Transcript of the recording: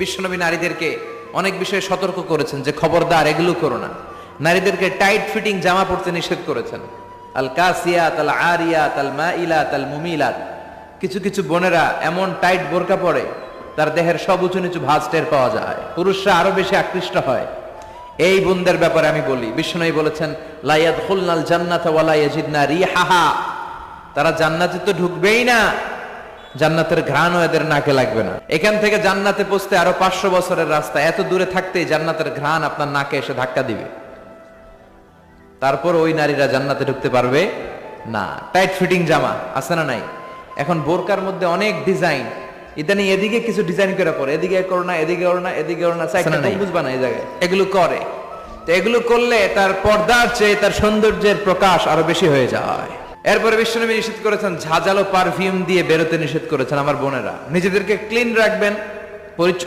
বিশ্বনবী নারীদেরকে অনেক বিষয়ে সতর্ক করেছেন যে খবরদার এগুলো করো না। নারীদেরকে টাইট ফিটিং জামা পরতে নিষেধ করেছেন। আল কাসিয়াত আল আরিয়াত আল মাইলাত আল মুমিলাত। কিছু কিছু বোনেরা এমন টাইট বোরকা পরে তার দেহের সব উঁচু নিচু ভাঁজ টের পাওয়া যায়, পুরুষরা আরো বেশি আকৃষ্ট হয়। এই বোনদের ব্যাপারে আমি বলি, বিশ্বনবী বলেছেন লা ইয়াদখুলনাল জান্নাতা ওয়া লা ইয়াজিদনা রিহাহা। তারা জান্নাতে তো ঢুকবেই না, জান্নাতের ঘ্রাণও এদের নাকে লাগবে না। এখান থেকে জান্নাতে পৌঁছতে আরো 500 বছরের রাস্তা, এত দূরে থাকতেই জান্নাতের ঘ্রাণ আপনার নাকে এসে ধাক্কা দিবে। তারপর ওই নারীরা জান্নাতে ঢুকতে পারবে না। টাইট ফিটিং জামা আছে না নাই? এখন বোরকার মধ্যে অনেক ডিজাইন, ইদানি এদিকে কিছু ডিজাইন করে পরে, এদিকে করো না, এদিকে করো না, এদিকে করো না, বুঝবা না এই জায়গায় এগুলো করে। তো এগুলো করলে তার পর্দার চেয়ে তার সৌন্দর্যের প্রকাশ আরো বেশি হয়ে যায়। এরপরে বিশ্বনবী নিষেধ করেছেন ঝাঁঝালো পারফিউম দিয়ে বেরোতে নিষেধ করেছেন। আমার বোনেরা নিজেদেরকে ক্লিন রাখবেন, পরিচ্ছন্ন